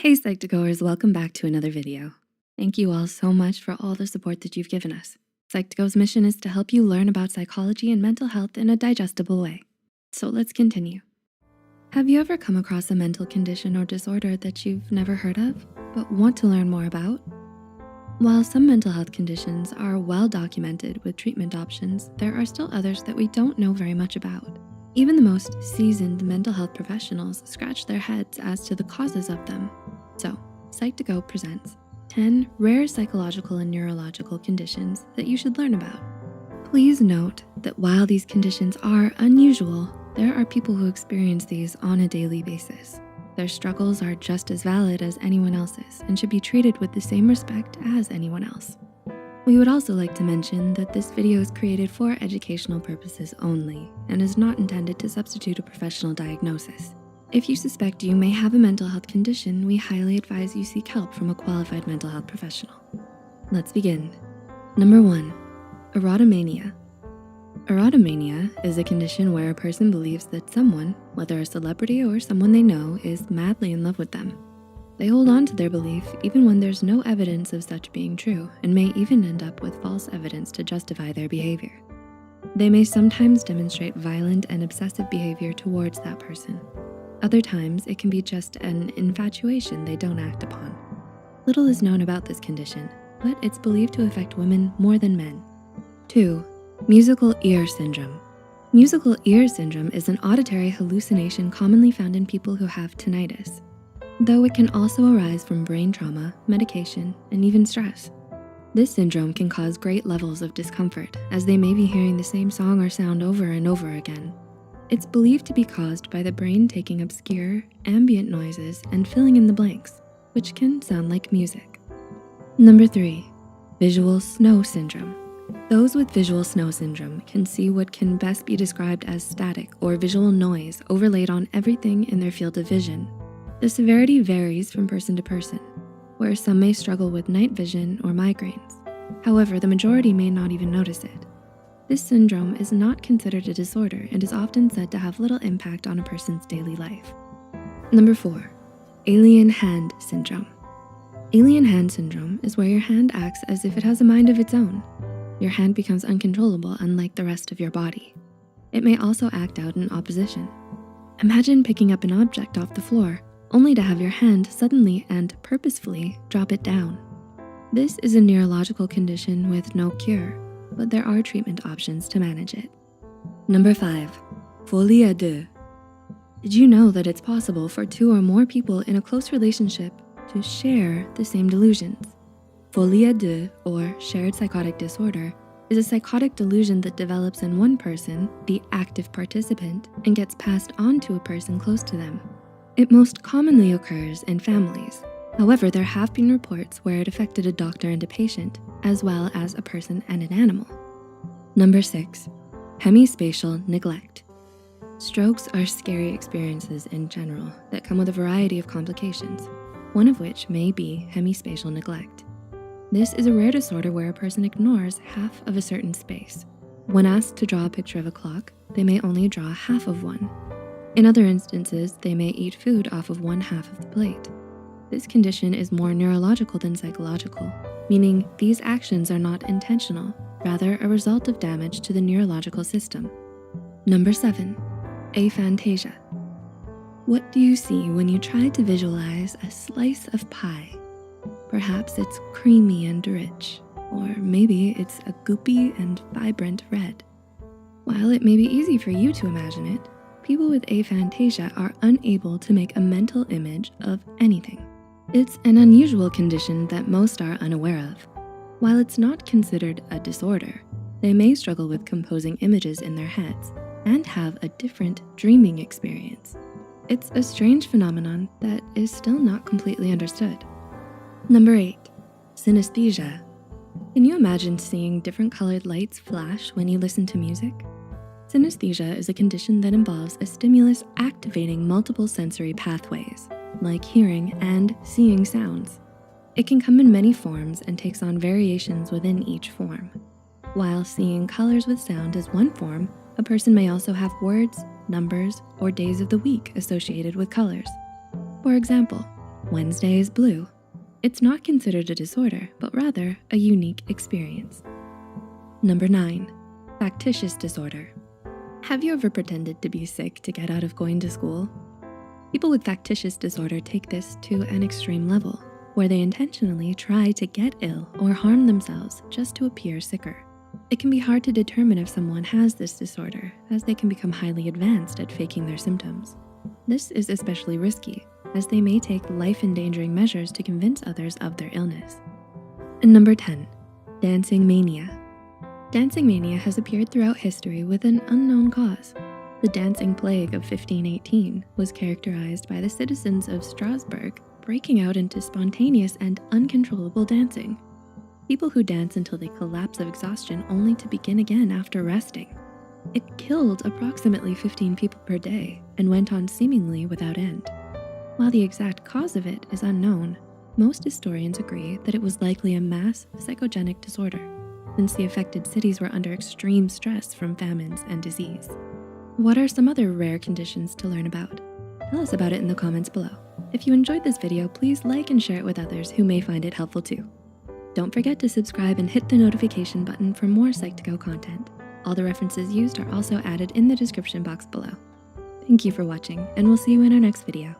Hey Psych2Goers, welcome back to another video. Thank you all so much for all the support that you've given us. Psych2Go's mission is to help you learn about psychology and mental health in a digestible way. So let's continue. Have you ever come across a mental condition or disorder that you've never heard of, but want to learn more about? While some mental health conditions are well documented with treatment options, there are still others that we don't know very much about. Even the most seasoned mental health professionals scratch their heads as to the causes of them. So, Psych2Go presents 10 rare psychological and neurological conditions that you should learn about. Please note that while these conditions are unusual, there are people who experience these on a daily basis. Their struggles are just as valid as anyone else's and should be treated with the same respect as anyone else. We would also like to mention that this video is created for educational purposes only and is not intended to substitute a professional diagnosis. If you suspect you may have a mental health condition, we highly advise you seek help from a qualified mental health professional. Let's begin. Number 1, erotomania. Erotomania is a condition where a person believes that someone, whether a celebrity or someone they know, is madly in love with them. They hold on to their belief even when there's no evidence of such being true and may even end up with false evidence to justify their behavior. They may sometimes demonstrate violent and obsessive behavior towards that person. Other times, it can be just an infatuation they don't act upon. Little is known about this condition, but it's believed to affect women more than men. 2, musical ear syndrome. Musical ear syndrome is an auditory hallucination commonly found in people who have tinnitus, though it can also arise from brain trauma, medication, and even stress. This syndrome can cause great levels of discomfort as they may be hearing the same song or sound over and over again. It's believed to be caused by the brain taking obscure, ambient noises and filling in the blanks, which can sound like music. Number 3, visual snow syndrome. Those with visual snow syndrome can see what can best be described as static or visual noise overlaid on everything in their field of vision. The severity varies from person to person, where some may struggle with night vision or migraines. However, the majority may not even notice it. This syndrome is not considered a disorder and is often said to have little impact on a person's daily life. Number 4, alien hand syndrome. Alien hand syndrome is where your hand acts as if it has a mind of its own. Your hand becomes uncontrollable unlike the rest of your body. It may also act out in opposition. Imagine picking up an object off the floor, only to have your hand suddenly and purposefully drop it down. This is a neurological condition with no cure, but there are treatment options to manage it. Number 5, folie à deux. Did you know that it's possible for 2 or more people in a close relationship to share the same delusions? Folie à deux, or shared psychotic disorder, is a psychotic delusion that develops in one person, the active participant, and gets passed on to a person close to them. It most commonly occurs in families. However, there have been reports where it affected a doctor and a patient, as well as a person and an animal. Number 6, hemispatial neglect. Strokes are scary experiences in general that come with a variety of complications, one of which may be hemispatial neglect. This is a rare disorder where a person ignores half of a certain space. When asked to draw a picture of a clock, they may only draw half of one. In other instances, they may eat food off of one half of the plate. This condition is more neurological than psychological, meaning these actions are not intentional, rather a result of damage to the neurological system. Number 7, aphantasia. What do you see when you try to visualize a slice of pie? Perhaps it's creamy and rich, or maybe it's a goopy and vibrant red. While it may be easy for you to imagine it, people with aphantasia are unable to make a mental image of anything. It's an unusual condition that most are unaware of. While it's not considered a disorder, they may struggle with composing images in their heads and have a different dreaming experience. It's a strange phenomenon that is still not completely understood. Number 8, synesthesia. Can you imagine seeing different colored lights flash when you listen to music? Synesthesia is a condition that involves a stimulus activating multiple sensory pathways, like hearing and seeing sounds. It can come in many forms and takes on variations within each form. While seeing colors with sound is one form, a person may also have words, numbers, or days of the week associated with colors. For example, Wednesday is blue. It's not considered a disorder, but rather a unique experience. Number 9, factitious disorder. Have you ever pretended to be sick to get out of going to school? People with factitious disorder take this to an extreme level, where they intentionally try to get ill or harm themselves just to appear sicker. It can be hard to determine if someone has this disorder, as they can become highly advanced at faking their symptoms. This is especially risky, as they may take life-endangering measures to convince others of their illness. And number 10, dancing mania. Dancing mania has appeared throughout history with an unknown cause. The dancing plague of 1518 was characterized by the citizens of Strasbourg breaking out into spontaneous and uncontrollable dancing. People who dance until they collapse of exhaustion only to begin again after resting. It killed approximately 15 people per day and went on seemingly without end. While the exact cause of it is unknown, most historians agree that it was likely a mass psychogenic disorder, since the affected cities were under extreme stress from famines and disease. What are some other rare conditions to learn about? Tell us about it in the comments below. If you enjoyed this video, please like and share it with others who may find it helpful too. Don't forget to subscribe and hit the notification button for more Psych2Go content. All the references used are also added in the description box below. Thank you for watching, and we'll see you in our next video.